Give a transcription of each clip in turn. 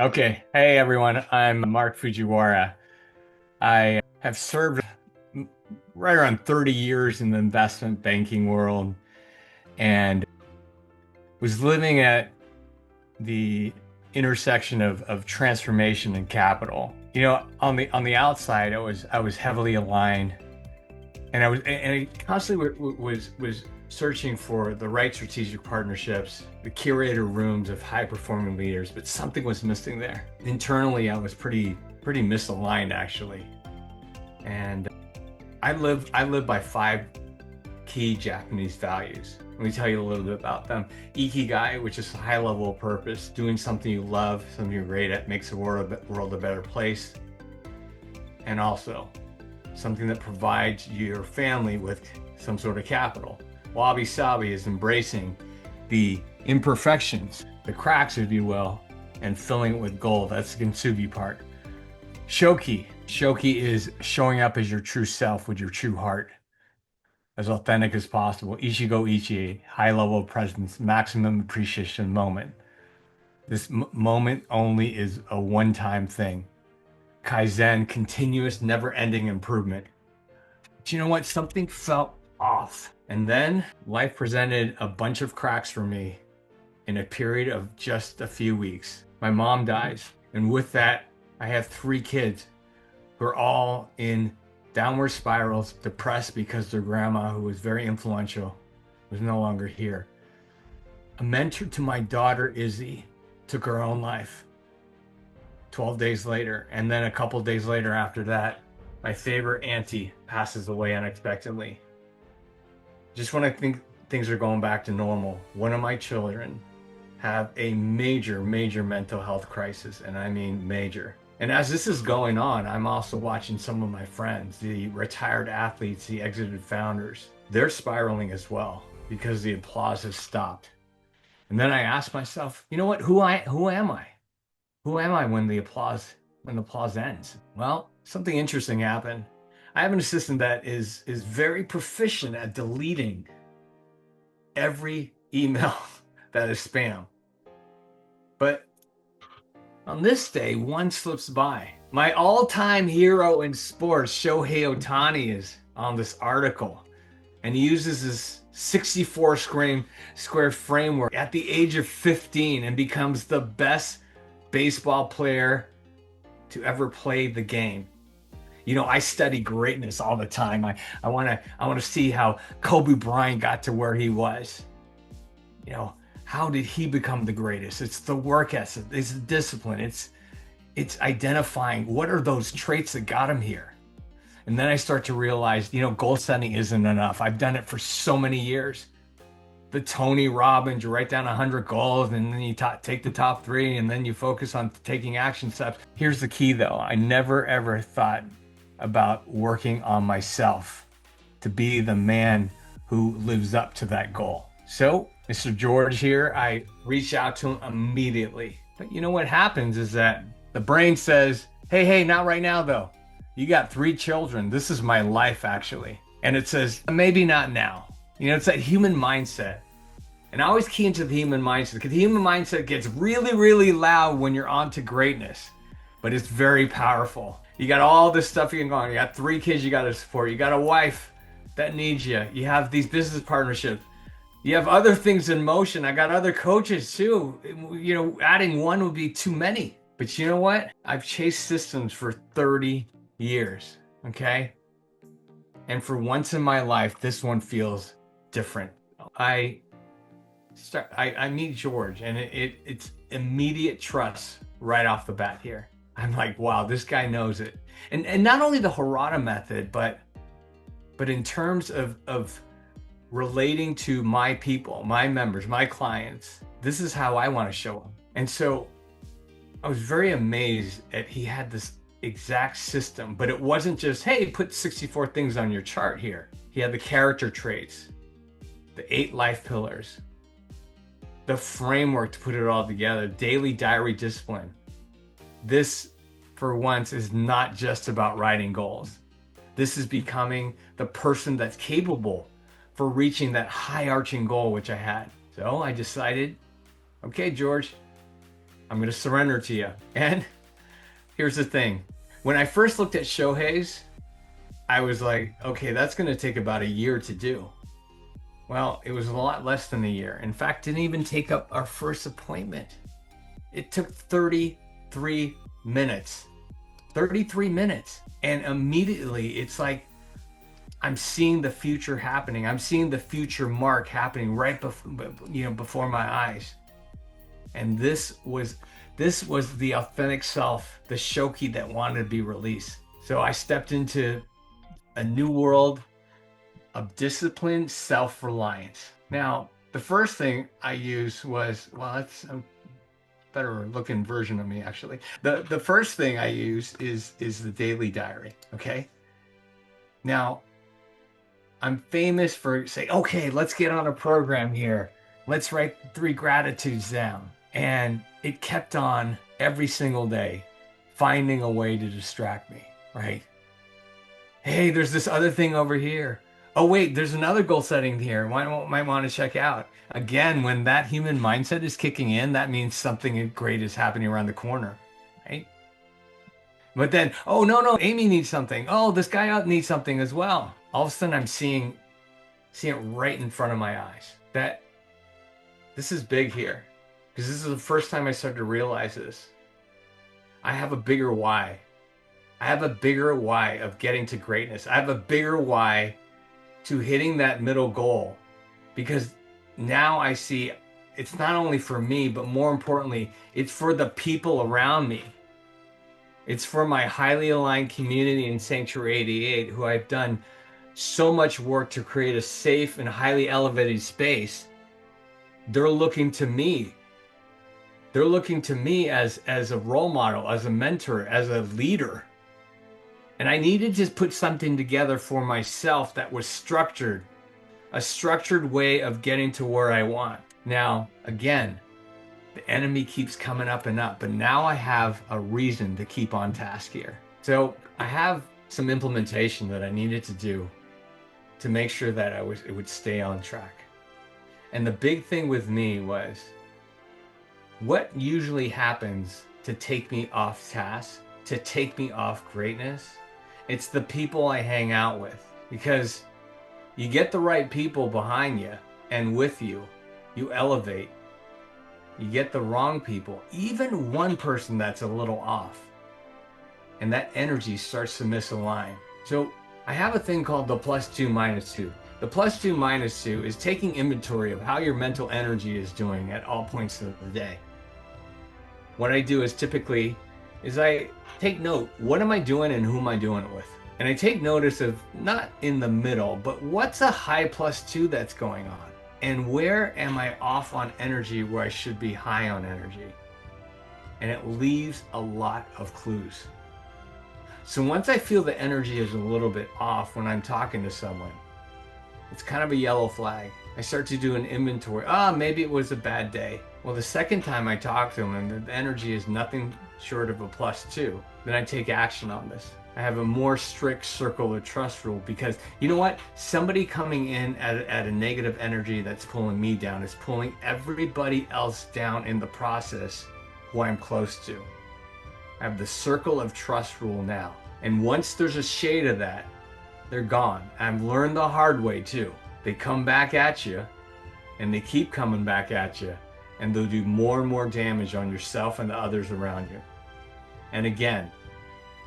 Okay. Hey, everyone. I'm Mark Fujiwara. I have served right around 30 years in the investment banking world and was living at the intersection of transformation and capital. On the outside, I was heavily aligned, and I constantly was searching for the right strategic partnerships, the curator rooms of high performing leaders, but something was missing there. Internally, I was pretty misaligned actually. And I live by five key Japanese values. Let me tell you a little bit about them. Ikigai, which is a high level of purpose, doing something you love, something you're great at, makes the world a better place. And also something that provides your family with some sort of capital. Wabi Sabi is embracing the imperfections, the cracks, if you will, and filling it with gold. That's the Kintsugi part. Shoki is showing up as your true self with your true heart, as authentic as possible. Ichigo Ichi, high level of presence, maximum appreciation moment. This moment only is a one-time thing. Kaizen, continuous, never-ending improvement. But you know what? Something felt off. And then life presented a bunch of cracks for me in a period of just a few weeks. My mom dies. And with that, I have three kids who are all in downward spirals, depressed because their grandma, who was very influential, was no longer here. A mentor to my daughter, Izzy, took her own life 12 days later. And then a couple days later after that, my favorite auntie passes away unexpectedly. Just when I think things are going back to normal, one of my children have a major mental health crisis, and I mean major. And as this is going on, I'm also watching some of my friends, the retired athletes, the exited founders. They're spiraling as well because the applause has stopped. And then I ask myself, you know what? Who am I? Who am I when the applause ends? Well, something interesting happened. I have an assistant that is very proficient at deleting every email that is spam. But on this day, one slips by. My all-time hero in sports, Shohei Ohtani, is on this article, and he uses this 64 square framework at the age of 15 and becomes the best baseball player to ever play the game. You know, I study greatness all the time. I want to see how Kobe Bryant got to where he was. You know, how did he become the greatest? It's the work ethic, it's the discipline, it's identifying what are those traits that got him here. And then I start to realize, you know, goal setting isn't enough. I've done it for so many years. The Tony Robbins, you write down 100 goals and then you take the top three and then you focus on taking action steps. Here's the key though. I never ever thought about working on myself to be the man who lives up to that goal. So, Mr. George here, I reach out to him immediately. But you know what happens is that the brain says, hey, not right now though. You got three children. This is my life actually. And it says, maybe not now. You know, it's that human mindset. And I always key into the human mindset because the human mindset gets really loud when you're on to greatness, but it's very powerful. You got all this stuff you can go on. You got three kids you got to support. You got a wife that needs you. You have these business partnerships. You have other things in motion. I got other coaches too. You know, adding one would be too many. But you know what? I've chased systems for 30 years, okay? And for once in my life, this one feels different. I meet George, and it's immediate trust right off the bat here. I'm like, wow, this guy knows it. And not only the Harada method, but in terms of relating to my people, my members, my clients, this is how I want to show them. And so I was very amazed that he had this exact system, but it wasn't just, hey, put 64 things on your chart here. He had the character traits, the 8 life pillars, the framework to put it all together, daily diary discipline. This, for once, is not just about writing goals. This is becoming the person that's capable for reaching that high arching goal, which I had. So I decided, okay, George, I'm going to surrender to you. And here's the thing. When I first looked at Shohei's, I was like, okay, that's going to take about a year to do. Well, it was a lot less than a year. In fact, didn't even take up our first appointment. It took 33 minutes. 33 minutes. And immediately it's like I'm seeing the future happening. I'm seeing the future mark happening right before my eyes. And this was the authentic self, the Shoki that wanted to be released. So I stepped into a new world of discipline, self-reliance. Now, the first thing I used was, well, that's a better looking version of me, actually. The first thing I use is the daily diary, okay? Now, I'm famous for saying, okay, let's get on a program here. Let's write 3 gratitudes down. And it kept on every single day, finding a way to distract me, right? Hey, there's this other thing over here. Oh, wait, there's another goal setting here. Might want to check out. Again, when that human mindset is kicking in, that means something great is happening around the corner, right? But then, oh, no, Amy needs something. Oh, this guy out needs something as well. All of a sudden, I'm seeing it right in front of my eyes. That this is big here, because this is the first time I started to realize this. I have a bigger why. I have a bigger why of getting to greatness. I have a bigger why to hitting that middle goal, because now I see it's not only for me, but more importantly, it's for the people around me. It's for my highly aligned community in Sanctuary 88, who I've done so much work to create a safe and highly elevated space. They're looking to me. They're looking to me as a role model, as a mentor, as a leader. And I needed to put something together for myself that was structured, a structured way of getting to where I want. Now, again, the enemy keeps coming up and up, but now I have a reason to keep on task here. So I have some implementation that I needed to do to make sure that it would stay on track. And the big thing with me was, what usually happens to take me off task, to take me off greatness? It's the people I hang out with, because you get the right people behind you and with you, you elevate. You get the wrong people, even one person that's a little off, and that energy starts to misalign. So I have a thing called the +2 -2. The +2 -2 is taking inventory of how your mental energy is doing at all points of the day. What I do is typically I take note, what am I doing and who am I doing it with? And I take notice of, not in the middle, but what's a high +2 that's going on? And where am I off on energy where I should be high on energy? And it leaves a lot of clues. So once I feel the energy is a little bit off when I'm talking to someone, it's kind of a yellow flag. I start to do an inventory. Maybe it was a bad day. Well, the second time I talk to them and the energy is nothing short of a +2, then I take action on this. I have a more strict circle of trust rule, because you know what? Somebody coming in at a negative energy that's pulling me down is pulling everybody else down in the process who I'm close to. I have the circle of trust rule now. And once there's a shade of that, they're gone. I've learned the hard way too. They come back at you, and they keep coming back at you, and they'll do more and more damage on yourself and the others around you. And again,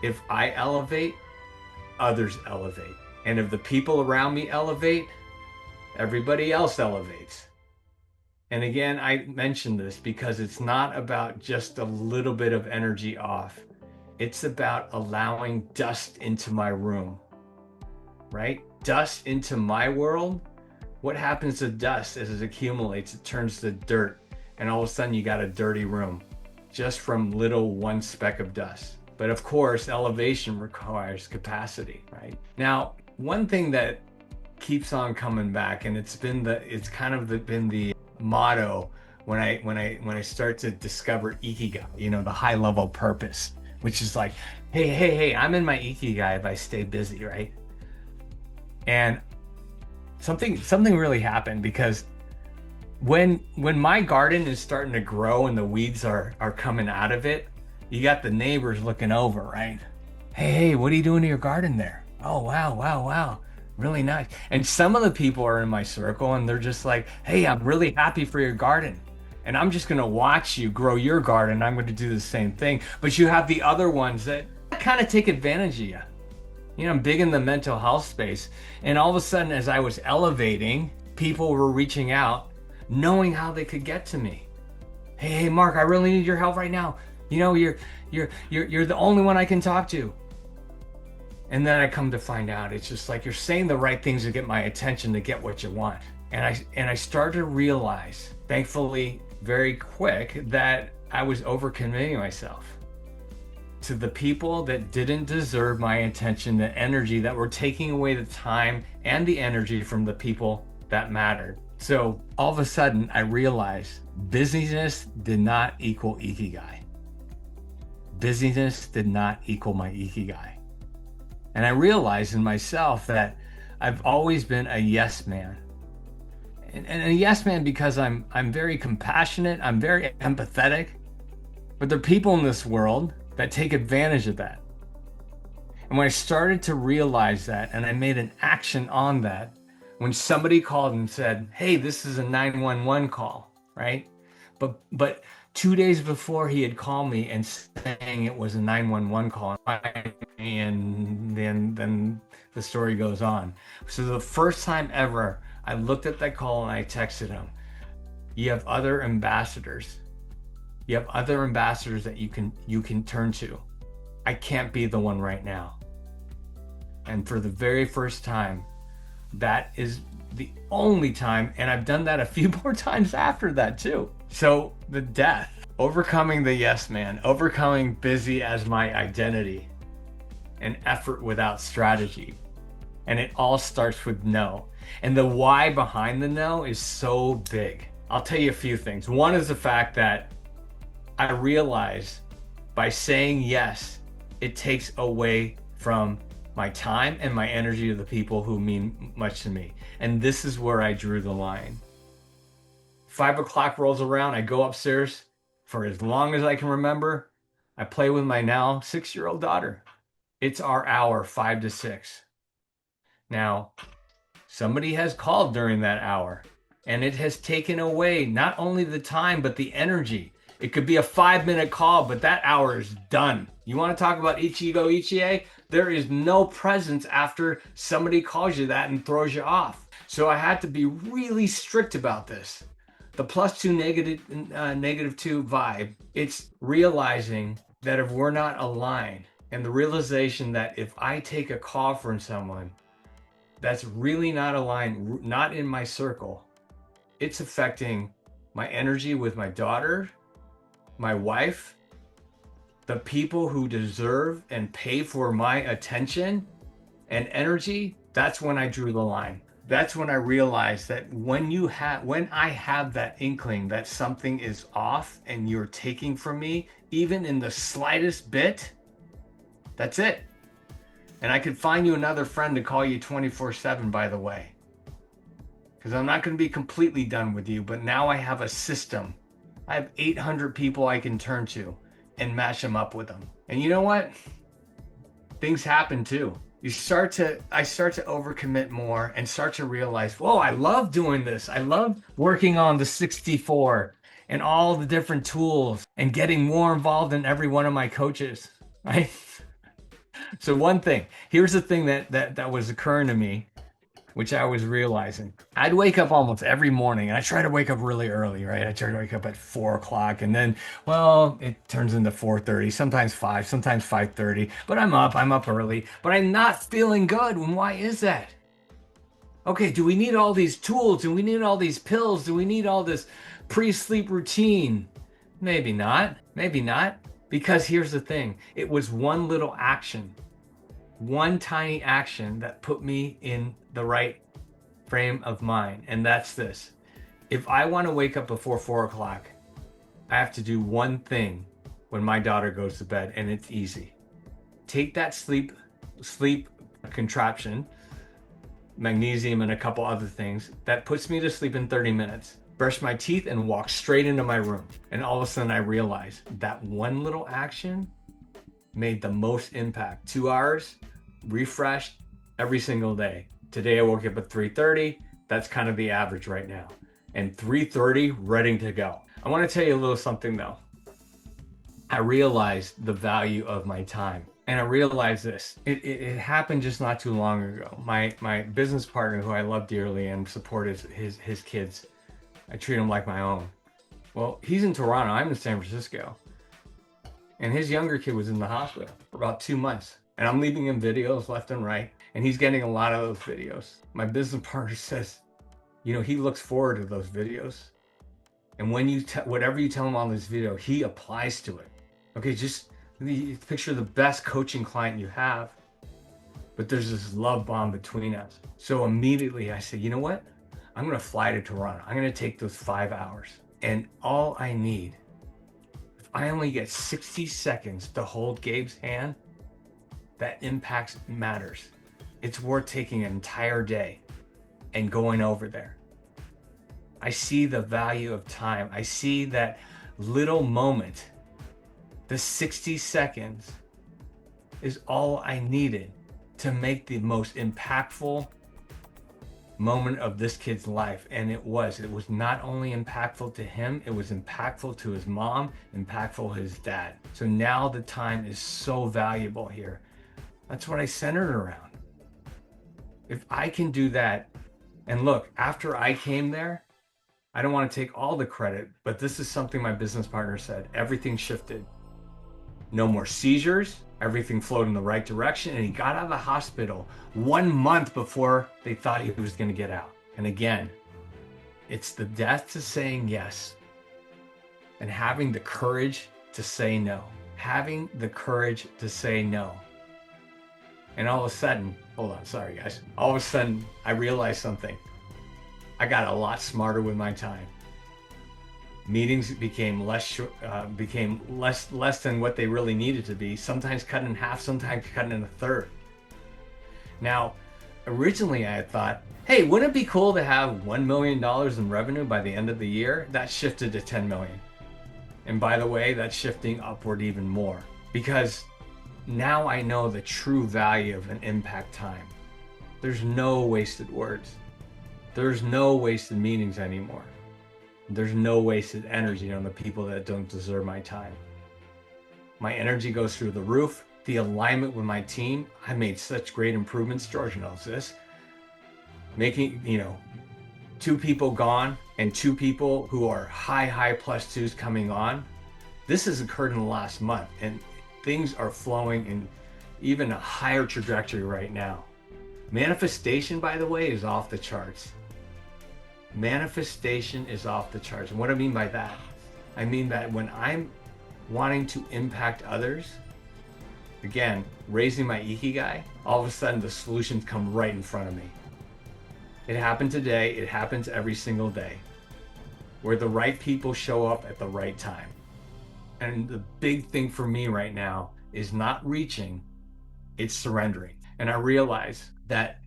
if I elevate, others elevate. And if the people around me elevate, everybody else elevates. And again, I mention this because it's not about just a little bit of energy off. It's about allowing dust into my room, right? Dust into my world. What happens to dust as it accumulates? It turns to dirt. And all of a sudden you got a dirty room just from little one speck of dust. But of course, elevation requires capacity, right? Now, one thing that keeps on coming back, and it's been the motto when I start to discover ikigai, the high level purpose, which is like, hey, I'm in my ikigai if I stay busy, right? And something really happened, because When my garden is starting to grow and the weeds are coming out of it, you got the neighbors looking over, right? Hey, what are you doing to your garden there? Oh, wow, wow, wow. Really nice. And some of the people are in my circle and they're just like, hey, I'm really happy for your garden. And I'm just going to watch you grow your garden. I'm going to do the same thing. But you have the other ones that kind of take advantage of you. You know, I'm big in the mental health space. And all of a sudden, as I was elevating, people were reaching out, knowing how they could get to me. Hey, Mark, I really need your help right now. You know, you're the only one I can talk to. And then I come to find out it's just like you're saying the right things to get my attention, to get what you want. And I started to realize, thankfully, very quick, that I was overcommitting myself to the people that didn't deserve my attention, the energy, that were taking away the time and the energy from the people that mattered. So all of a sudden, I realized busyness did not equal ikigai. Busyness did not equal my ikigai. And I realized in myself that I've always been a yes man. And a yes man because I'm very compassionate, I'm very empathetic, but there are people in this world that take advantage of that. And when I started to realize that, and I made an action on that, when somebody called and said, hey, this is a 911 call, right? But 2 days before he had called me and saying it was a 911 call, and then the story goes on. So the first time ever, I looked at that call and I texted him, you have other ambassadors. You have other ambassadors that you can turn to. I can't be the one right now. And for the very first time, that is the only time, and I've done that a few more times after that too. So the death, overcoming the yes man, overcoming busy as my identity, and effort without strategy. And it all starts with no. And the why behind the no is so big. I'll tell you a few things. One is the fact that I realize by saying yes, it takes away from my time and my energy to the people who mean much to me. And this is where I drew the line. 5 o'clock rolls around, I go upstairs for as long as I can remember. I play with my now 6-year-old daughter. It's our hour, 5 to 6. Now, somebody has called during that hour, and it has taken away not only the time, but the energy. It could be a 5-minute call, but that hour is done. You want to talk about Ichigo Ichie? There is no presence after somebody calls you that and throws you off. So I had to be really strict about this. The +2 -2 vibe, it's realizing that if we're not aligned, and the realization that if I take a call from someone that's really not aligned, not in my circle, it's affecting my energy with my daughter, my wife, the people who deserve and pay for my attention and energy. That's when I drew the line. That's when I realized that when I have that inkling that something is off and you're taking from me, even in the slightest bit, that's it. And I could find you another friend to call you 24/7, by the way, because I'm not going to be completely done with you, but now I have a system. I have 800 people I can turn to and match them up with them. And you know what? Things happen too. I start to overcommit more and start to realize, whoa, I love doing this. I love working on the 64 and all the different tools and getting more involved in every one of my coaches, right? So here's the thing that was occurring to me, which I was realizing. I'd wake up almost every morning, and I try to wake up really early, right? I try to wake up at 4 o'clock, and then, well, it turns into 4:30, sometimes 5, sometimes 5:30, but I'm up early, but I'm not feeling good. And why is that? Okay, do we need all these tools? Do we need all these pills? Do we need all this pre-sleep routine? Maybe not, because here's the thing. It was one little action, one tiny action that put me in the right frame of mind. And that's this. If I want to wake up before 4 o'clock, I have to do one thing when my daughter goes to bed, and it's easy. Take that sleep contraption, magnesium and a couple other things that puts me to sleep in 30 minutes. brushed my teeth, and walked straight into my room. And all of a sudden I realized that one little action made the most impact. 2 hours, refreshed every single day. Today I woke up at 3:30. That's kind of the average right now. And 3:30, ready to go. I want to tell you a little something though. I realized the value of my time. And I realized this. It happened just not too long ago. My business partner, who I love dearly and support his kids, I treat him like my own. Well, he's in Toronto. I'm in San Francisco. And his younger kid was in the hospital for about 2 months. And I'm leaving him videos left and right. And he's getting a lot of those videos. My business partner says, he looks forward to those videos. And when whatever you tell him on this video, he applies to it. Okay, just picture the best coaching client you have, but there's this love bond between us. So immediately I said, you know what? I'm gonna fly to Toronto. I'm gonna take those 5 hours. And all I need, if I only get 60 seconds to hold Gabe's hand, that impact matters. It's worth taking an entire day and going over there. I see the value of time. I see that little moment. The 60 seconds is all I needed to make the most impactful moment of this kid's life. And it was not only impactful to him, it was impactful to his mom, impactful to his dad. So now the time is so valuable here. That's what I centered around. If I can do that, and look, after I came there, I don't want to take all the credit, but this is something my business partner said. Everything shifted. No more seizures. Everything flowed in the right direction. And he got out of the hospital 1 month before they thought he was going to get out. And again, it's the death to saying yes and having the courage to say no. Having the courage to say no. And all of a sudden, hold on, sorry guys. All of a sudden, I realized something. I got a lot smarter with my time. Meetings became less than what they really needed to be. Sometimes cut in half, sometimes cut in a third. Now, originally I had thought, hey, wouldn't it be cool to have $1 million in revenue by the end of the year? That shifted to 10 million. And by the way, that's shifting upward even more because now I know the true value of an impact time. There's no wasted words. There's no wasted meetings anymore. There's no wasted energy on the people that don't deserve my time. My energy goes through the roof. The alignment with my team, I made such great improvements. George knows this. Making, 2 people gone and 2 people who are high +2s coming on. This has occurred in the last month and things are flowing in even a higher trajectory right now. Manifestation, by the way, is off the charts. Manifestation is off the charts. And what I mean by that, I mean that when I'm wanting to impact others, again, raising my ikigai, all of a sudden the solutions come right in front of me. It happened today. It happens every single day where the right people show up at the right time. And the big thing for me right now is not reaching, it's surrendering. And I realize that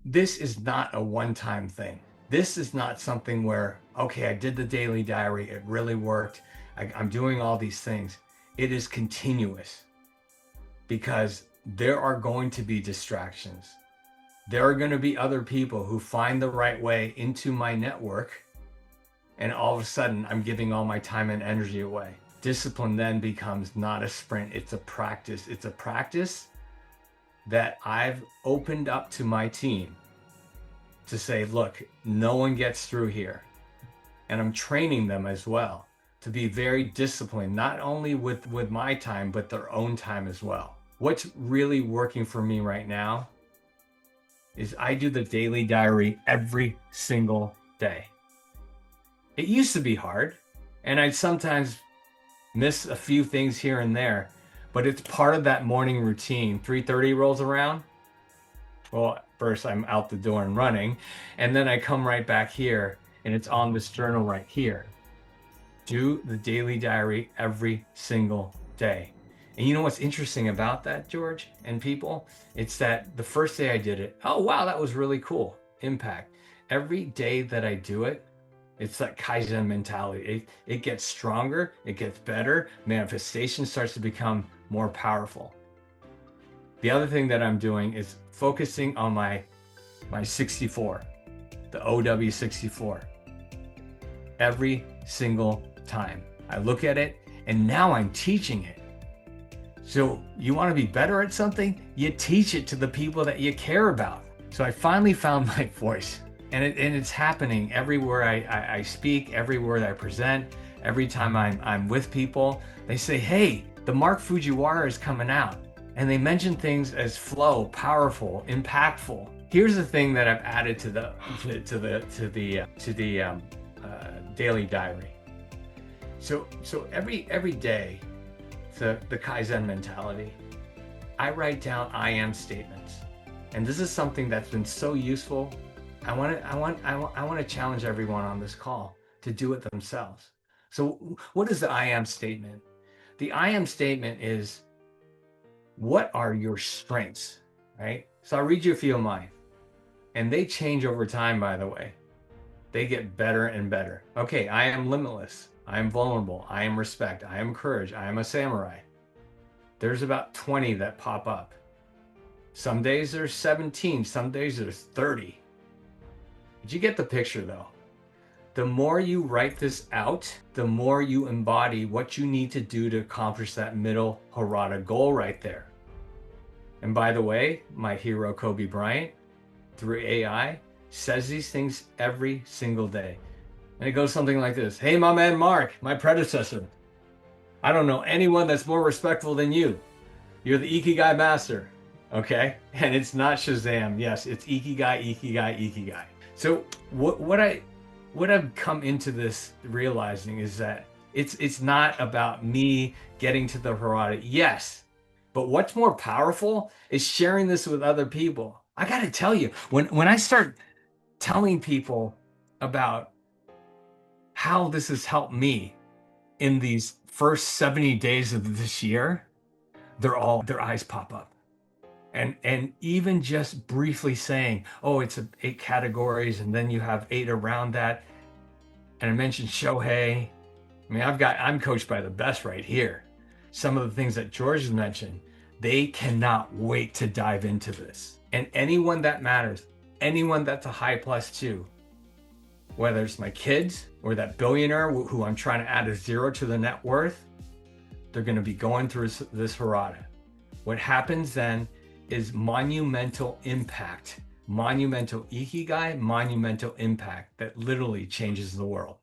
this is not a one-time thing. This is not something where, okay, I did the daily diary, it really worked, I'm doing all these things. It is continuous because there are going to be distractions. There are going to be other people who find the right way into my network, and all of a sudden I'm giving all my time and energy away. Discipline then becomes not a sprint, it's a practice. It's a practice that I've opened up to my team to say, look, no one gets through here. And I'm training them as well to be very disciplined, not only with my time, but their own time as well. What's really working for me right now is I do the daily diary every single day. It used to be hard, and I'd sometimes miss a few things here and there, but it's part of that morning routine. 3:30 rolls around. Well, first I'm out the door and running, and then I come right back here, and it's on this journal right here. Do the daily diary every single day. And you know what's interesting about that, George and people? It's that the first day I did it, oh wow, that was really cool. Impact. Every day that I do it, It's that Kaizen mentality. It gets stronger, it gets better, manifestation starts to become more powerful. The other thing that I'm doing is focusing on my 64, the OW64. Every single time I look at it, and now I'm teaching it. So you want to be better at something, you teach it to the people that you care about. So I finally found my voice, and it's happening everywhere I speak, everywhere I present, every time I'm with people. They say, hey, the Mark Fujiwara is coming out. And they mention things as flow, powerful, impactful. Here's the thing that I've added to the daily diary. So every day, the Kaizen mentality, I write down I am statements, and this is something that's been so useful. I want to challenge everyone on this call to do it themselves. So what is the I am statement? The I am statement is, what are your strengths, right? So I'll read you a few of mine, and they change over time, by the way. They get better and better. Okay, I am limitless. I am vulnerable. I am respect. I am courage. I am a samurai. There's about 20 that pop up. Some days there's 17. Some days there's 30. Did you get the picture though? The more you write this out, the more you embody what you need to do to accomplish that middle Harada goal right there. And by the way, my hero Kobe Bryant, through AI, says these things every single day. And it goes something like this. Hey, my man Mark, my predecessor. I don't know anyone that's more respectful than you. You're the Ikigai master, okay? And it's not Shazam. Yes, it's Ikigai, Ikigai, Ikigai. So what I've come into this realizing is that it's not about me getting to the Harada. Yes, but what's more powerful is sharing this with other people. I got to tell you, when I start telling people about how this has helped me in these first 70 days of this year, their eyes pop up. And even just briefly saying, oh, it's 8 categories, and then you have 8 around that. And I mentioned Shohei. I mean, I'm coached by the best right here. Some of the things that George has mentioned, they cannot wait to dive into this. And anyone that matters, anyone that's a high plus 2, whether it's my kids or that billionaire who I'm trying to add a 0 to the net worth, they're going to be going through this Harada. What happens then is monumental impact, monumental Ikigai, monumental impact that literally changes the world.